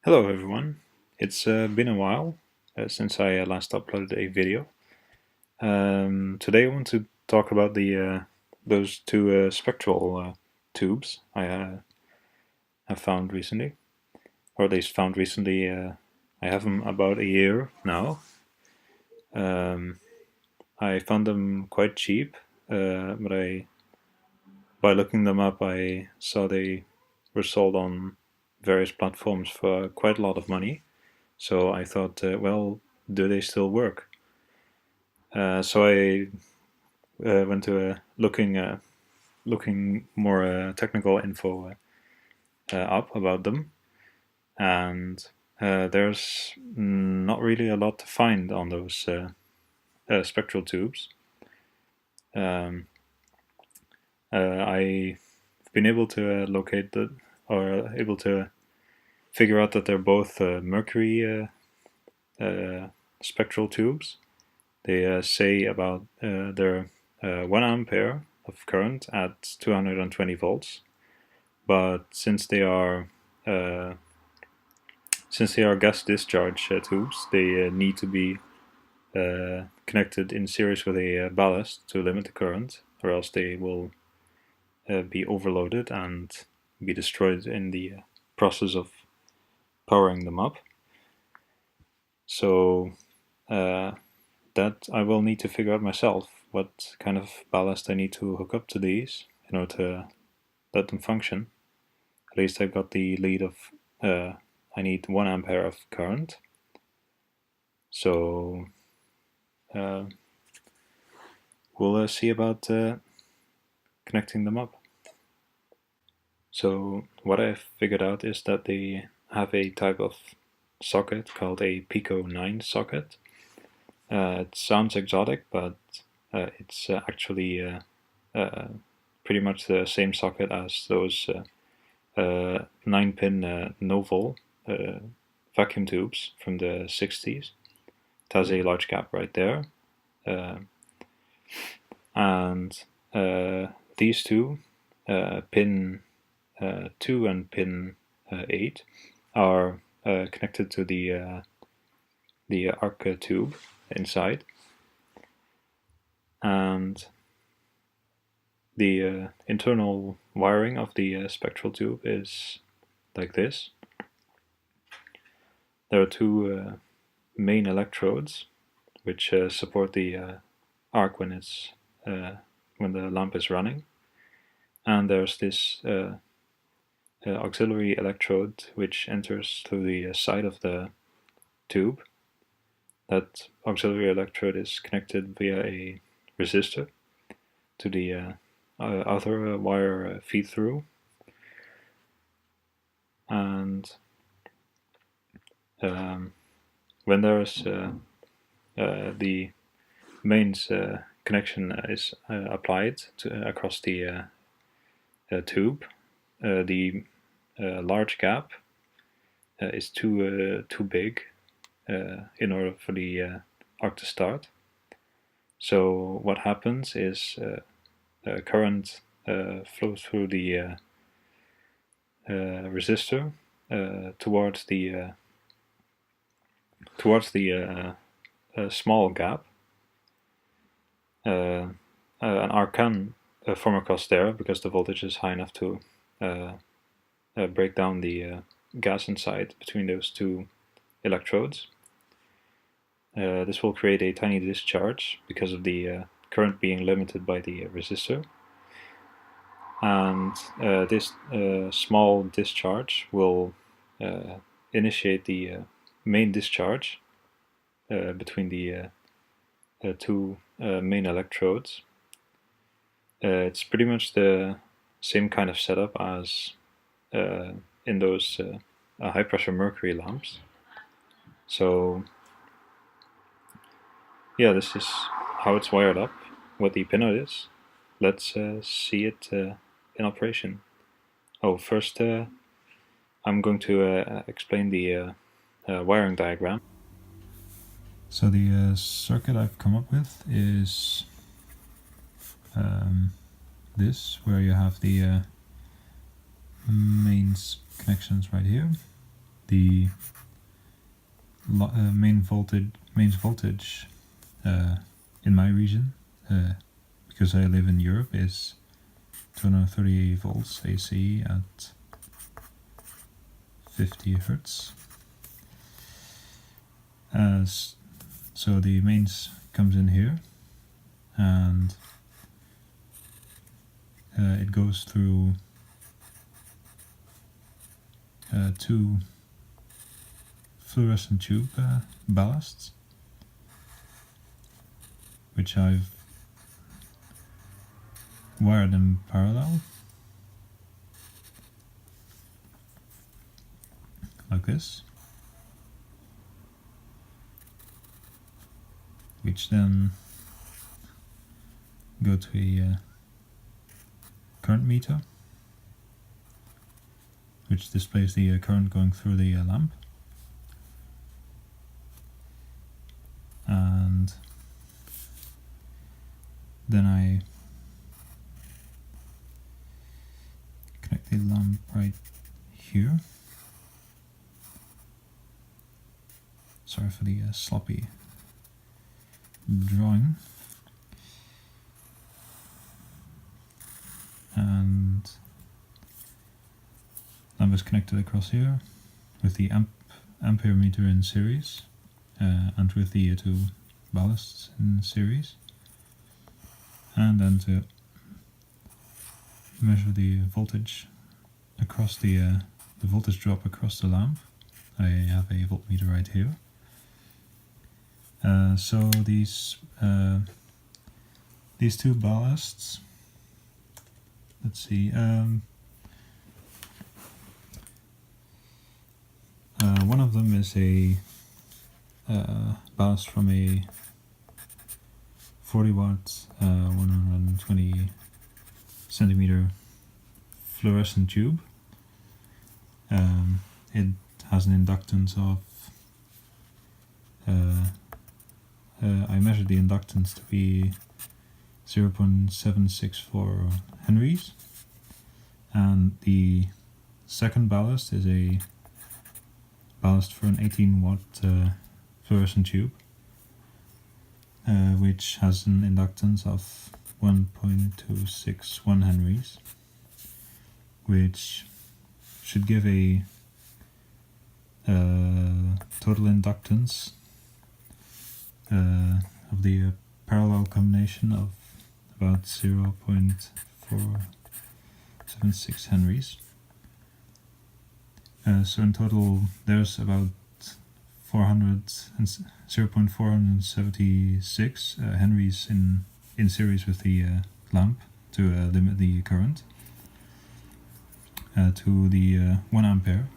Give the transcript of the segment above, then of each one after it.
Hello everyone, it's been a while since I last uploaded a video. Today I want to talk about those two spectral tubes I have found recently, or at least found recently. I have them about a year now. Um, I found them quite cheap, but by looking them up I saw they were sold on various platforms for quite a lot of money. So I thought, well, do they still work? So I went to looking more technical info up about them, and there's not really a lot to find on those spectral tubes. Um, I've been able to locate or able to figure out that they're both Mercury spectral tubes. They say about their 1 ampere of current at 220 volts, but uh, since they are gas discharge tubes, they need to be connected in series with a ballast to limit the current, or else they will be overloaded and be destroyed in the process of powering them up. So that I will need to figure out myself what kind of ballast I need to hook up to these in order to let them function. At least I've got the lead of I need 1 ampere of current. So uh, we'll see about connecting them up. So what I've figured out is that they have a type of socket called a pico 9 socket. It sounds exotic, but it's actually pretty much the same socket as those 9-pin noval vacuum tubes from the 60s. It has a large gap right there. And these two, pin 2 and pin 8, are connected to the arc tube inside. And the internal wiring of the spectral tube is like this. There are two main electrodes which support the arc when the lamp is running, and there's this auxiliary electrode which enters through the side of the tube. That auxiliary electrode is connected via a resistor to the other wire feed through, and when there's the mains connection is applied across the tube, the large gap is too big in order for the arc to start. So what happens is current flows through the resistor towards the small gap. An arc can form across there because the voltage is high enough to break down the gas inside between those two electrodes. This will create a tiny discharge because of the current being limited by the resistor. And this small discharge will initiate the main discharge between the two main electrodes. It's pretty much the same kind of setup as in those high pressure mercury lamps. So yeah, this is how it's wired up, what the pinot is. Let's see it in operation. Oh, first I'm going to explain the wiring diagram. So the circuit I've come up with is this, where you have the mains connections right here. the mains voltage in my region, because I live in Europe, is 230 volts AC at 50 Hertz. So the mains comes in here, and it goes through two fluorescent tube ballasts, which I've wired in parallel, like this, which then go to a current meter, which displays the current going through the lamp, and then I connect the lamp right here. Sorry for the sloppy drawing. And lamp is connected across here with the ampere meter in series, and with the two ballasts in series. And then to measure the voltage across the voltage drop across the lamp, I have a voltmeter right here. So these two ballasts, let's see, one of them is a ballast from a 40 watt 120 centimeter fluorescent tube. It has an inductance of I measured the inductance to be 0.764 henries, and the second ballast is a ballast for an 18 watt fluorescent tube, which has an inductance of 1.261 henries, which should give a total inductance of the parallel combination of about 0.476 henries. So in total there's about 0.476 henries in series with the lamp to limit the current to the 1 ampere.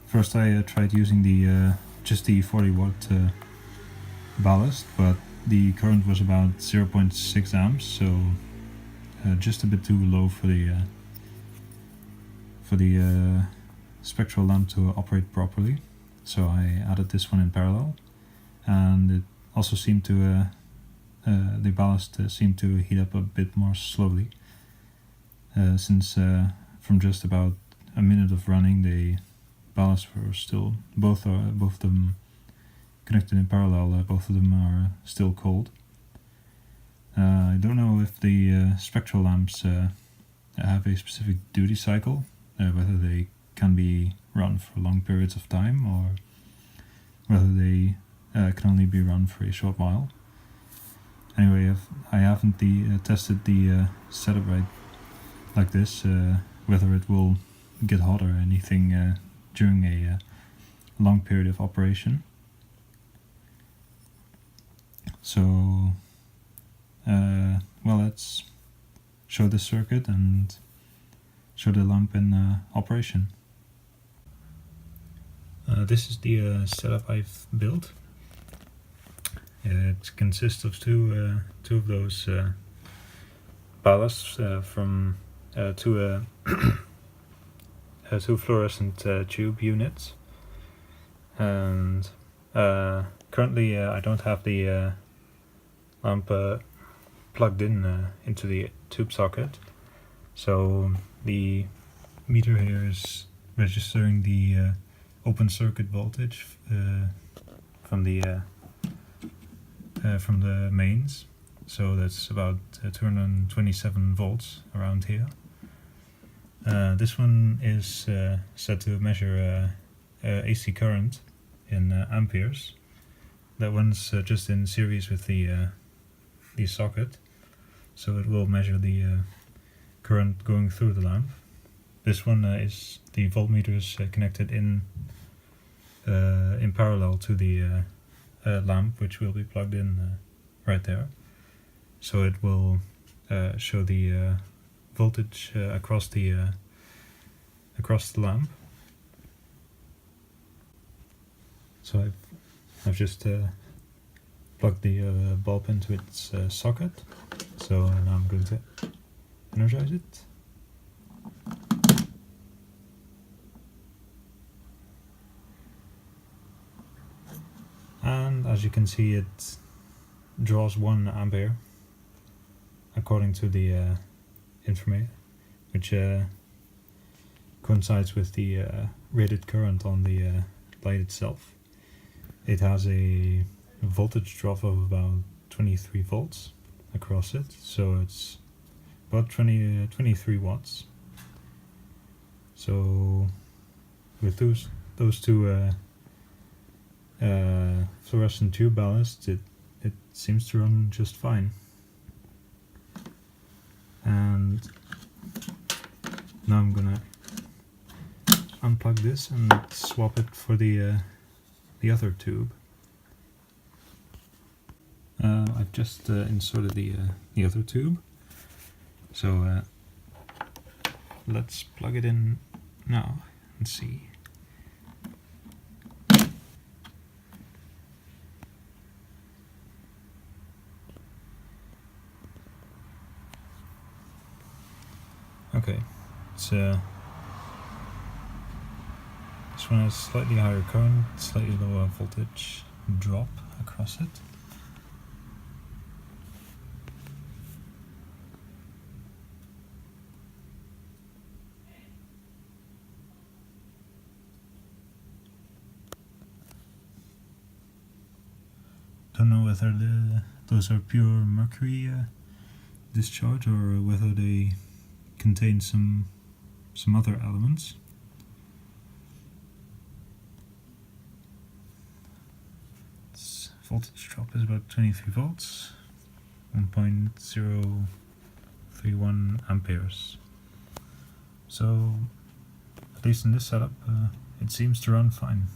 First I tried using the just the 40 watt ballast, but the current was about 0.6 amps, so just a bit too low for the spectral lamp to operate properly. So I added this one in parallel, and it also seemed to the ballast seemed to heat up a bit more slowly, since from just about a minute of running the ballasts were still both of them connected in parallel, both of them are still cold. I don't know if the spectral lamps have a specific duty cycle, whether they can be run for long periods of time or whether they can only be run for a short while. Anyway, I haven't tested the setup right like this, whether it will get hot or anything during a long period of operation. So, well, let's show the circuit and show the lamp in operation. This is the setup I've built. It consists of two of those ballasts from two fluorescent tube units, and currently I don't have the lamp plugged in into the tube socket, so the meter here is registering the open circuit voltage from the mains, so that's about 227 volts around here. This one is set to measure AC current in amperes. That one's just in series with the socket, so it will measure the current going through the lamp. This one is the voltmeter is connected in parallel to the lamp, which will be plugged in right there. So it will show the voltage across the lamp. So I've just plugged the bulb into its socket. So now I'm going to energize it. And as you can see, it draws 1 ampere according to the information, which coincides with the rated current on the light itself. It has a voltage drop of about 23 volts across it, so it's about 23 watts. So with those two fluorescent tube ballasts, it seems to run just fine. And now I'm gonna unplug this and swap it for the other tube. I've just inserted the other tube, so let's plug it in now and see. Okay, it's this one has slightly higher current, slightly lower voltage drop across it. Don't know whether those are pure mercury discharge or whether they contain some other elements. Its voltage drop is about 23 volts, 1.031 amperes. So at least in this setup, it seems to run fine.